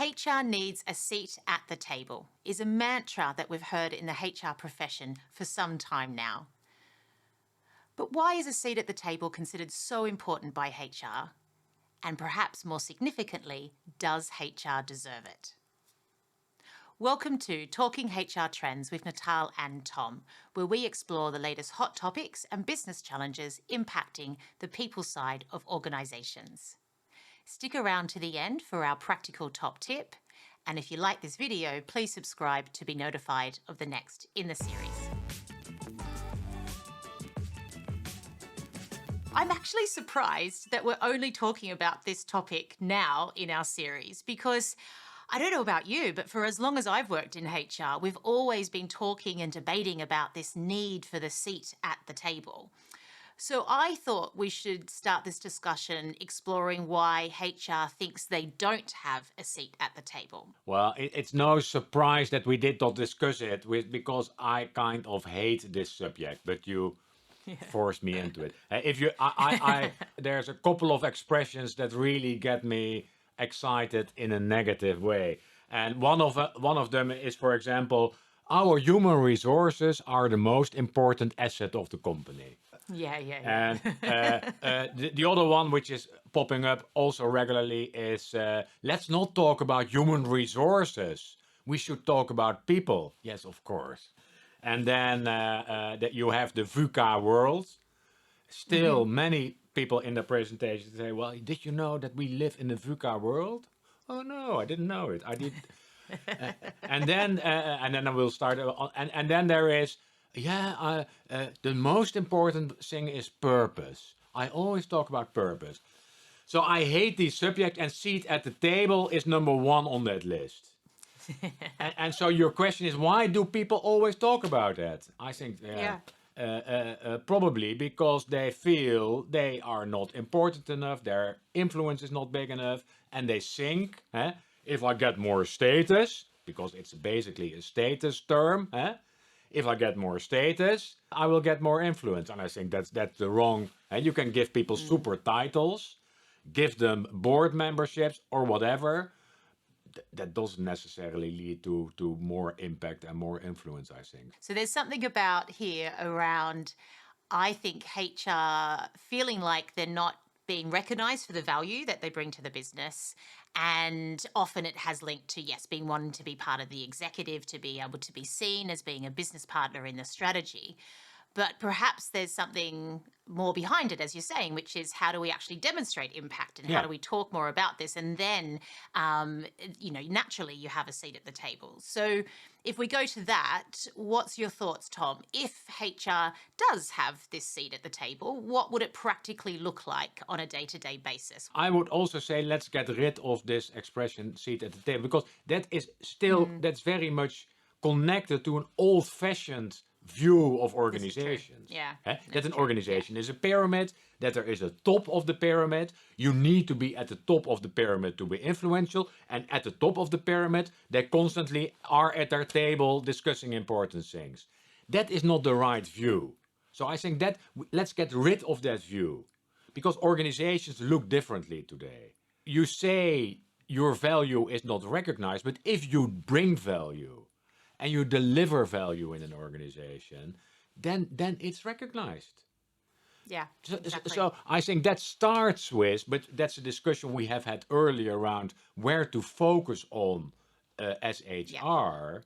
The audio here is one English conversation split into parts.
HR needs a seat at the table is a mantra that we've heard in the HR profession for some time now. But why is a seat at the table considered so important by HR? And perhaps more significantly, does HR deserve it? Welcome to Talking HR Trends with Natal and Tom, where we explore the latest hot topics and business challenges impacting the people side of organisations. Stick around to the end for our practical top tip, and if you like this video, please subscribe to be notified of the next in the series. I'm actually surprised that we're only talking about this topic now in our series because I don't know about you, but for as long as I've worked in HR, we've always been talking and debating about this need for the seat at the table. So I thought we should start this discussion exploring why HR thinks they don't have a seat at the table. Well, it's no surprise that we did not discuss it because I kind of hate this subject, but you forced me into it. There's a couple of expressions that really get me excited in a negative way. And one of them is, for example, our human resources are the most important asset of the company. Yeah. And the other one, which is popping up also regularly, is let's not talk about human resources. We should talk about people. Yes, of course. And then that you have the VUCA world. Still, many people in the presentation say, well, did you know that we live in the VUCA world? Oh, no, I didn't know it. I did. And then I will start. And then there is, the most important thing is purpose. I always talk about purpose. So I hate this subject, and seat at the table is number one on that list. and so your question is, why do people always talk about that? I think probably because they feel they are not important enough, their influence is not big enough, and they think, if I get more status, because it's basically a status term, if I get more status, I will get more influence. And I think that's the wrong. And you can give people super titles, give them board memberships or whatever. That doesn't necessarily lead to more impact and more influence, I think. So there's something about here around, I think, HR feeling like they're not being recognized for the value that they bring to the business. And often it has linked to, yes, being wanting to be part of the executive, to be able to be seen as being a business partner in the strategy. But perhaps there's something more behind it, as you're saying, which is how do we actually demonstrate impact and how do we talk more about this? And then, naturally you have a seat at the table. So if we go to that, what's your thoughts, Tom? If HR does have this seat at the table, what would it practically look like on a day-to-day basis? I would also say let's get rid of this expression seat at the table, because that is still, that's very much connected to an old-fashioned view of organizations. That an organization is a pyramid, that there is a top of the pyramid. You need to be at the top of the pyramid to be influential, and at the top of the pyramid they constantly are at their table discussing important things. That is not the right view. So I think that let's get rid of that view, because organizations look differently today. You say your value is not recognized, but if you bring value and you deliver value in an organization, then it's recognized. Yeah, exactly. So I think that starts with, but that's a discussion we have had earlier around where to focus on as HR.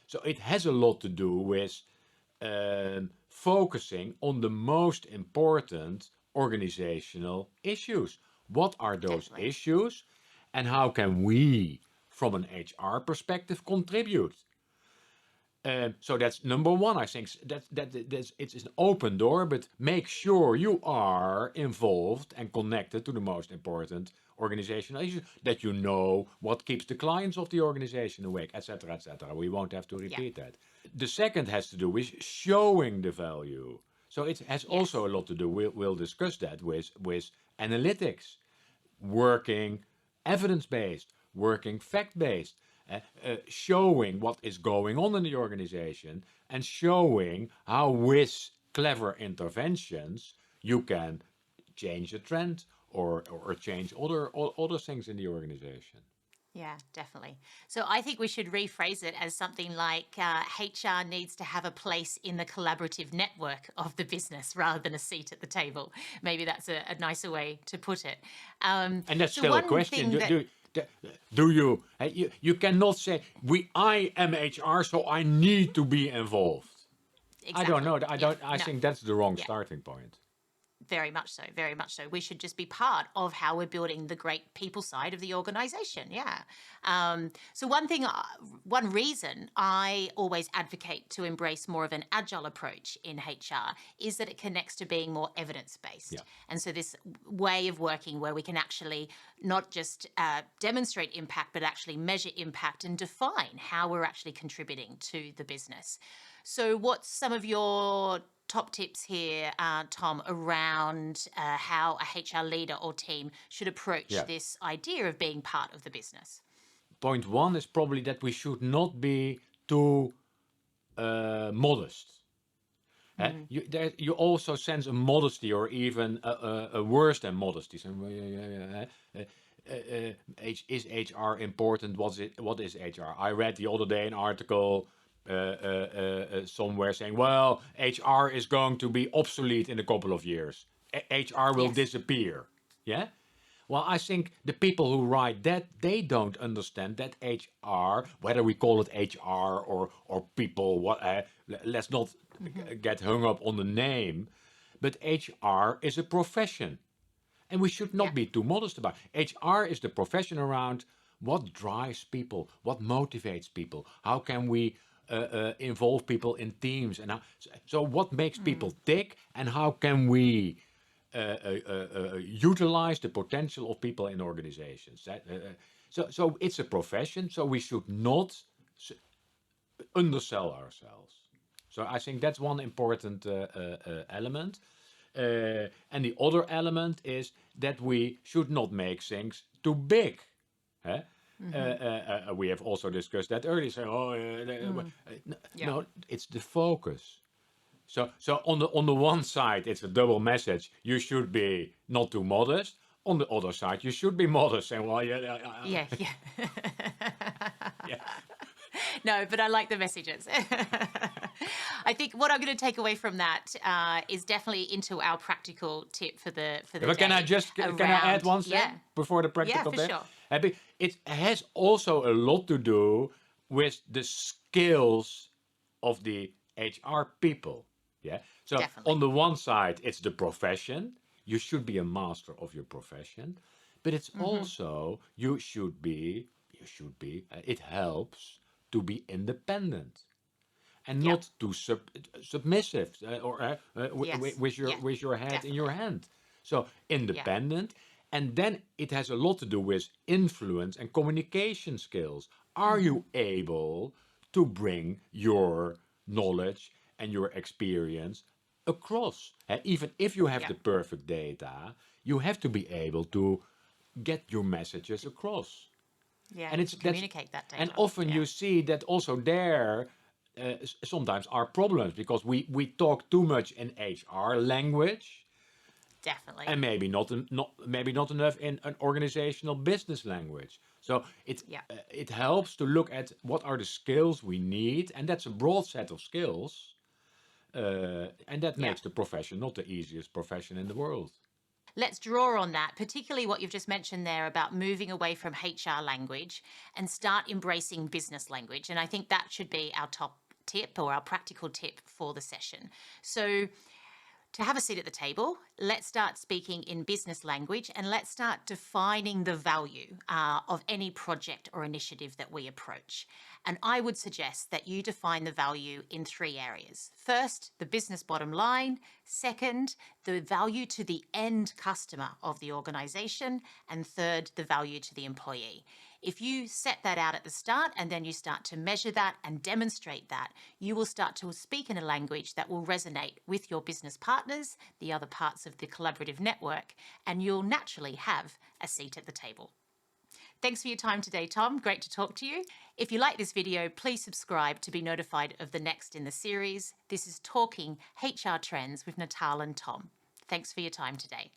So it has a lot to do with focusing on the most important organizational issues. What are those issues, and how can we, from an HR perspective, contribute? So that's number one. I think it's an open door, but make sure you are involved and connected to the most important organizational issues, that you know what keeps the clients of the organization awake, etc., etc. We won't have to repeat that. The second has to do with showing the value. So it has also a lot to do, we'll discuss that, with analytics, working evidence-based, working fact-based. Showing what is going on in the organization, and showing how with clever interventions you can change a trend or change other things in the organization. Yeah, definitely. So I think we should rephrase it as something like HR needs to have a place in the collaborative network of the business rather than a seat at the table. Maybe that's a nicer way to put it. And that's So still a one question. thing that Do you, you cannot say, I am HR, so I need to be involved. I don't exactly, know. yeah, I no, think that's the wrong yeah. starting point. Very much so, very much so. We should just be part of how we're building the great people side of the organization. Yeah. So one reason I always advocate to embrace more of an agile approach in HR is that it connects to being more evidence Yeah. based. And so this way of working where we can actually not just demonstrate impact, but actually measure impact and define how we're actually contributing to the business. So, what's some of your top tips here, Tom, around how a HR leader or team should approach Yeah. this idea of being part of the business? Point one is probably that we should not be too modest. You also sense a modesty, or even a worse than modesty. So, is HR important? What is HR? I read the other day an article somewhere saying, well, HR is going to be obsolete in a couple of years. HR will Yes. disappear. Yeah? Well, I think the people who write that, they don't understand that HR, whether we call it HR or people, let's not get hung up on the name, but HR is a profession. And we should Yeah. not be too modest about it. HR is the profession around what drives people, what motivates people, how can we involve people in teams, and so what makes people tick, and how can we utilize the potential of people in organizations. So it's a profession, so we should not undersell ourselves. So I think that's one important element. And the other element is that we should not make things too big. Huh? We have also discussed that earlier. So, Yeah. no, it's the focus. So on the one side, it's a double message. You should be not too modest. On the other side, you should be modest. And well, Yeah. Yeah. yeah, No, but I like the messages. I think what I'm going to take away from that is definitely into our practical tip for the But day can I add around. one Yeah. thing before the Yeah, practical for there? sure. It has also a lot to do with the skills of the HR people. Yeah. So on Definitely. the one side, it's the profession. You should be a master of your profession, but it's also it helps to be independent and Yeah. not too submissive, or Yes. Yeah. with your head in your Definitely. hand. So Yeah. independent, and then it has a lot to do with influence and communication skills. Are you able to bring your knowledge and your experience across? Even if you have Yeah. the perfect data, you have to be able to get your messages across. Yeah. And it's To that's communicate that and data. often Yeah. you see that also there sometimes are problems because we talk too much in HR language, Definitely. and maybe not enough in an organizational business language. So Yeah. it helps to look at what are the skills we need, and that's a broad set of skills, and that Yeah. makes the profession not the easiest profession in the world. Let's draw on that, particularly what you've just mentioned there about moving away from HR language and start embracing business language. And I think that should be our top tip or our practical tip for the session. So, to have a seat at the table, let's start speaking in business language and let's start defining the value of any project or initiative that we approach. And I would suggest that you define the value in three areas. First, the business bottom line. Second, the value to the end customer of the organization. And third, the value to the employee. If you set that out at the start and then you start to measure that and demonstrate that, you will start to speak in a language that will resonate with your business partners, the other parts of the collaborative network, and you'll naturally have a seat at the table. Thanks for your time today, Tom. Great to talk to you. If you like this video, please subscribe to be notified of the next in the series. This is Talking HR Trends with Natal and Tom. Thanks for your time today.